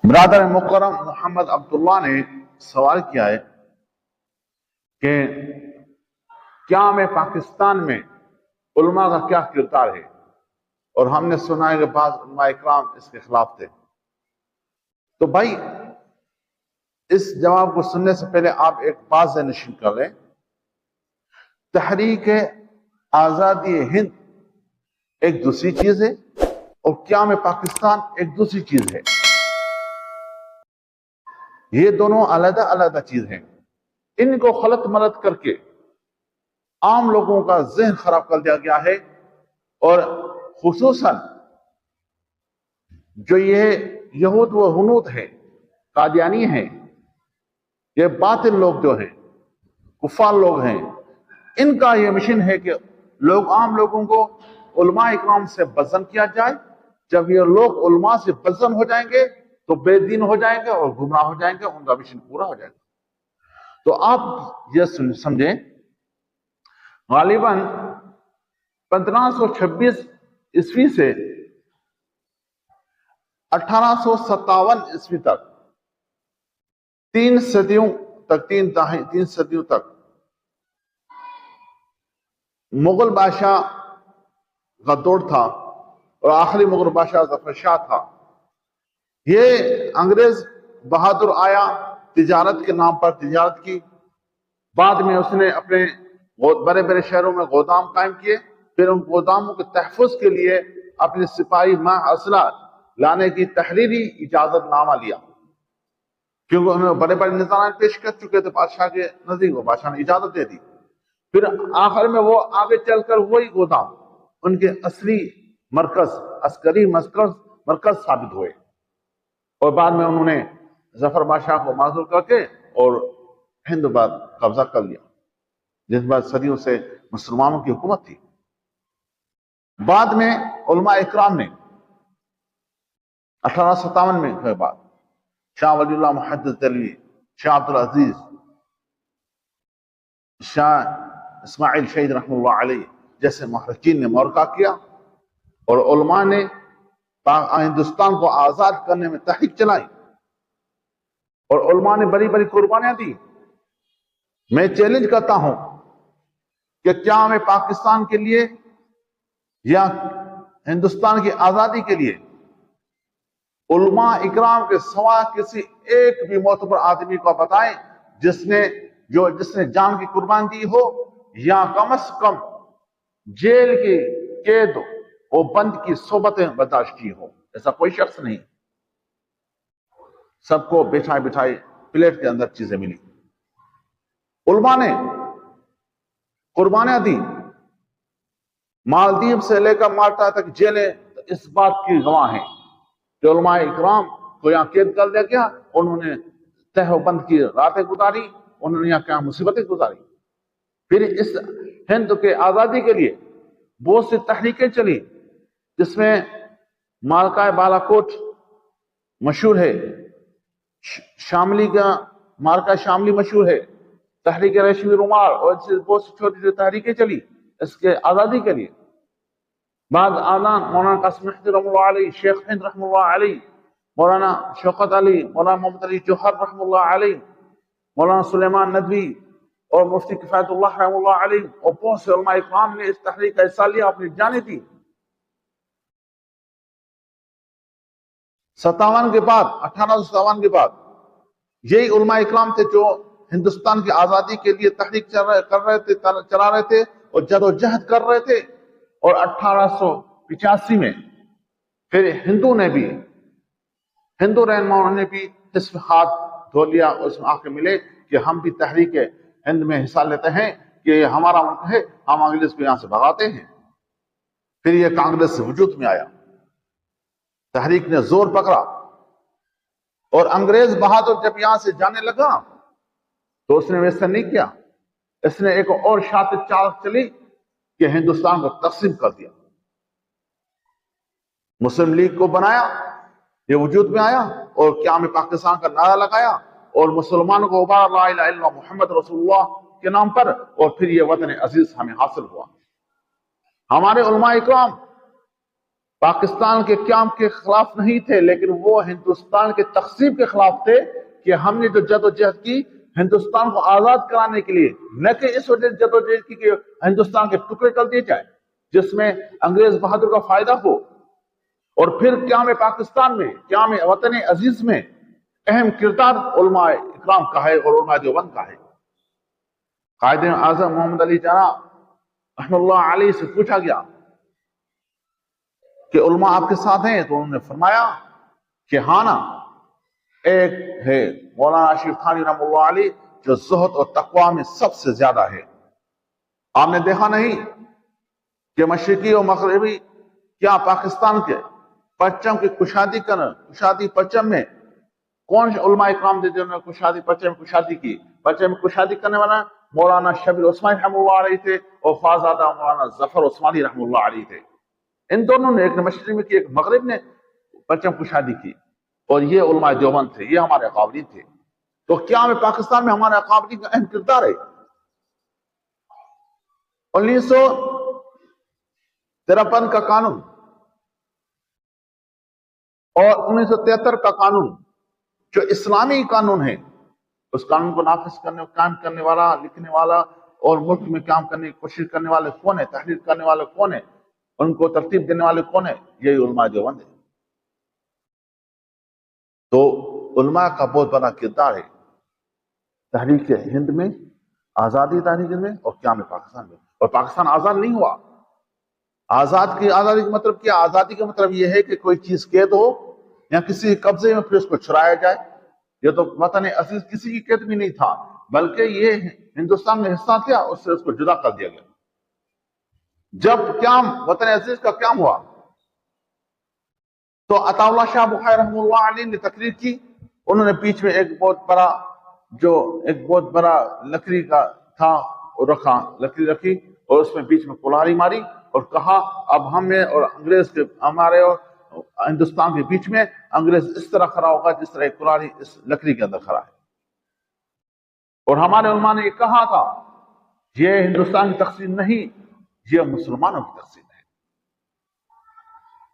برادر مکرم محمد عبداللہ نے سوال کیا ہے کہ کیا میں پاکستان میں علماء کا کیا کردار ہے، اور ہم نے سنا ہے کہ بعض علماء اکرام اس کے خلاف تھے۔ تو بھائی اس جواب کو سننے سے پہلے آپ ایک بات ذہن نشین کر لیں، تحریک آزادی ہند ایک دوسری چیز ہے اور قیام پاکستان ایک دوسری چیز ہے۔ یہ دونوں علیحدہ علیحدہ چیز ہیں، ان کو خلط ملط کر کے عام لوگوں کا ذہن خراب کر دیا گیا ہے، اور خصوصاً جو یہ یہود و ہنود ہیں، قادیانی ہیں، یہ باطل لوگ جو ہیں، کفار لوگ ہیں، ان کا یہ مشن ہے کہ عام لوگوں کو علماء اکرام سے بدظن کیا جائے۔ جب یہ لوگ علماء سے بدظن ہو جائیں گے تو بے دین ہو جائیں گے اور گمراہ ہو جائیں گے، ان کا مشن پورا ہو جائے گا۔ تو آپ یہ سمجھیں، غالباً 1526 عیسوی سے 1857 عیسوی تک تین صدیوں تک مغل بادشاہ کا دور تھا، اور آخری مغل بادشاہ ظفر شاہ تھا۔ یہ انگریز بہادر آیا، تجارت کے نام پر تجارت کی، بعد میں اس نے اپنے بڑے بڑے شہروں میں گودام قائم کیے، پھر ان گوداموں کے تحفظ کے لیے اپنے سپاہی ماہ اسلحہ لانے کی تحریری اجازت نامہ لیا، کیونکہ انہوں نے بڑے بڑے نظام پیش کر چکے تھے بادشاہ کے نزدیک، وہ بادشاہ نے اجازت دے دی۔ پھر آخر میں وہ آگے چل کر وہی گودام ان کے اصلی مرکز، عسکری مرکز ثابت ہوئے، اور بعد میں انہوں نے ظفر بادشاہ کو معذور کر کے اور ہند پر قبضہ کر لیا، جس بعد صدیوں سے مسلمانوں کی حکومت تھی۔ بعد میں علماء اکرام نے 1857 میں کے بعد شاہ ولی اللہ محدث دہلوی، شاہ عبدالعزیز، شاہ اسماعیل شہید رحمہ اللہ علیہ جیسے محققین نے مورخہ کیا، اور علماء نے ہندوستان کو آزاد کرنے میں تحریک چلائی، اور علماء نے بڑی بڑی قربانیاں دی۔ میں چیلنج کرتا ہوں کہ کیا ہمیں پاکستان کے لیے یا ہندوستان کی آزادی کے لیے علماء اکرام کے سوا کسی ایک بھی معتبر آدمی کو بتائیں جس نے جان کی قربان دی ہو، یا کم از کم جیل کی قید اور بند کی صحبتیں برداشت کی ہو۔ ایسا کوئی شخص نہیں، سب کو بٹھائے بٹھائے پلیٹ کے اندر چیزیں ملی۔ علماء نے قربانیاں دی، مالدیپ سے لے کر مالٹا تک جیلیں اس بات کی گواہ ہیں کہ علماء اکرام کو یہاں قید کر دیا گیا، انہوں نے تہ و بند کی راتیں گزاری، انہوں نے یہاں کیا مصیبتیں گزاری۔ پھر اس ہند کے آزادی کے لیے بہت سی تحریکیں چلی، جس میں مالکہ بالا کوٹ مشہور ہے، شاملی کا مالکہ شاملی مشہور ہے، تحریک ریشمی رومال، اور بہت سی چھوٹی چھوٹی تحریکیں چلی اس کے آزادی کے لیے۔ بعد آزان مولانا قاسم محدث رحمہ اللہ علیہ، شیخ ہند رحمہ اللہ علیہ، مولانا شوکت علی، مولانا محمد علی جوہر رحمہ اللہ علیہ، مولانا سلیمان ندوی اور مفتی کفایت اللہ رحمہ اللہ علیہ، اور بہت سے علماء اکرام نے اس تحریک کا حصہ لیا، اپنی جانیں دی۔ 57 کے بعد 1857 کے بعد یہی علماء اکرام تھے جو ہندوستان کی آزادی کے لیے تحریک چلا رہے تھے اور جدوجہد کر رہے تھے، اور 1885 میں پھر ہندو رہنماؤں نے بھی اس میں ہاتھ دھو لیا، اس میں آ کے ملے کہ ہم بھی تحریک ہند میں حصہ لیتے ہیں، کہ یہ ہمارا ملک ہے، ہم انگریز کو یہاں سے بھگاتے ہیں۔ پھر یہ کانگریس وجود میں آیا، تحریک نے زور پکڑا، اور انگریز بہادر جب یہاں سے جانے لگا تو اس نے ویسا نہیں کیا، اس نے ایک اور شاطر چال چلی کہ ہندوستان کو تقسیم کر دیا، مسلم لیگ کو بنایا، یہ وجود میں آیا، اور قیام پاکستان کا نعرہ لگایا، اور مسلمانوں کو ابھارا لا الہ الا اللہ محمد رسول اللہ کے نام پر، اور پھر یہ وطن عزیز ہمیں حاصل ہوا۔ ہمارے علماء اکرام پاکستان کے قیام کے خلاف نہیں تھے، لیکن وہ ہندوستان کے تقسیم کے خلاف تھے کہ ہم نے جو جدوجہد کی ہندوستان کو آزاد کرانے کے لیے، نہ کہ اس وجہ سے جدوجہد کی کہ ہندوستان کے ٹکڑے کر دیے جائیں جس میں انگریز بہادر کا فائدہ ہو۔ اور پھر قیام پاکستان میں، قیام وطن عزیز میں اہم کردار علماء اکرام کا ہے اور علماء دیوبند کا ہے۔ قائد اعظم محمد علی جناح رحمۃ اللہ علیہ سے پوچھا گیا کہ علماء آپ کے ساتھ ہیں، تو انہوں نے فرمایا کہ ہاں نا، ایک ہے مولانا اشرف تھانوی رحمۃ اللہ علیہ جو زہد اور تقوی میں سب سے زیادہ ہے۔ آپ نے دیکھا نہیں کہ مشرقی اور مغربی کیا پاکستان کے پرچم کی کشادی پرچم میں کون سے علماء اکرام تھے جنہوں نے پرچم کشادی کی؟ پرچم کشادی کرنے والا مولانا شبیر عثمانی رحمۃ اللہ علیہ تھے اور فازادہ مولانا ظفر عثمانی رحمۃ اللہ علیہ تھے۔ ان دونوں نے، ایک نے مشرق میں کی، ایک مغرب نے پرچم کشادی کی، اور یہ علماء دیوبند تھے، یہ ہمارے اکابرین تھے۔ تو کیا میں پاکستان میں ہمارے اکابرین کا اہم کردار ہے۔ 1953 کا قانون اور 1973 کا قانون جو اسلامی قانون ہے، اس قانون کو نافذ کرنے، قائم کرنے والا، لکھنے والا اور ملک میں کام کرنے کی کوشش کرنے والے کون ہے، تحریر کرنے والے کون ہے، ان کو ترتیب دینے والے کون ہے؟ یہی علماء دیوبند ہے۔ تو علماء کا بہت بڑا کردار ہے تحریک ہند میں، آزادی تحریک میں اور قیام پاکستان میں۔ اور پاکستان آزاد نہیں ہوا۔ آزادی کا مطلب کیا؟ آزادی کا مطلب یہ ہے کہ کوئی چیز قید ہو یا کسی قبضے میں پھر اس کو چھڑایا جائے۔ یہ تو وطن عزیز کسی کی قید بھی نہیں تھا، بلکہ یہ ہندوستان میں حصہ تھا، اس سے اس کو جدا کر دیا گیا۔ جب قیام وطن عزیز کا قیام ہوا تو عطا اللہ شاہ بخاری رحمۃ اللہ علیہ نے تقریر کی۔ انہوں نے بیچ میں ایک بہت بڑا لکڑی کا تھا رکھا، لکڑی رکھی اور اس میں بیچ میں کلہاڑی ماری اور کہا اب ہمیں اور انگریز کے، ہمارے اور ہندوستان کے بیچ میں انگریز اس طرح کھڑا ہوگا جس طرح ایک کلہاڑی اس لکڑی کے اندر کھڑا ہے۔ اور ہمارے علماء نے یہ کہا تھا یہ ہندوستان کی تقسیم نہیں، یہ مسلمانوں کی تقسیم ہے۔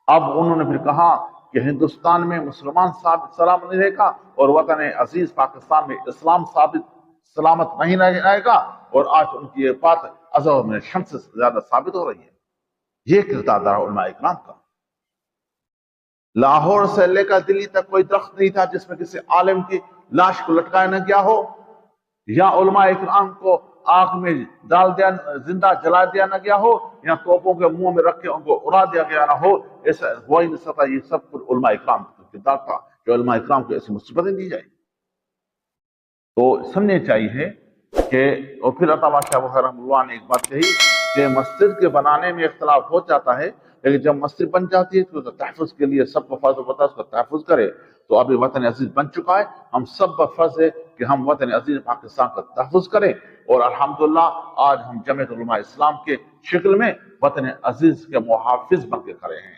اب انہوں نے پھر کہا کہ ہندوستان میں مسلمان ثابت سلامت نہیں رہے گا اور وطن عزیز پاکستان میں اسلام ثابت سلامت نہیں رہے گا، اور آج ان کی یہ بات ازہر میں شمس سے زیادہ ثابت ہو رہی ہے۔ یہ کردار علماء اکرام کا۔ لاہور سے لے کر دلی تک کوئی درخت نہیں تھا جس میں کسی عالم کی لاش کو لٹکایا نہ گیا ہو، یا علماء اکرام کو آگ میں ڈال دیا، زندہ جلا دیا نہ گیا ہو، یا توپوں کے منہ میں رکھ کے ان کو اڑا دیا گیا نہ ہو۔ ایسا ہو ہی نہیں سکتا۔ یہ سب کچھ علماء اکرام کا کردار تھا جو علماء اکرام کو ایسی مصیبتیں دی جائیں۔ تو سمجھنے چاہیے کہ، اور پھر عطا اللہ شاہ بخاری رحمۃ اللہ نے ایک بات کہی کہ مسجد کے بنانے میں اختلاف ہو جاتا ہے، لیکن جب مسجد بن جاتی ہے تو تحفظ کے لیے سب کو فرض ہوتا ہے اس کا تحفظ کرے۔ تو ابھی وطن عزیز بن چکا ہے، ہم سب پر فرض ہے کہ ہم وطن عزیز پاکستان کا تحفظ کریں، اور الحمدللہ آج ہم جمعیت علماء اسلام کے شکل میں وطن عزیز کے محافظ بن کے کھڑے ہیں۔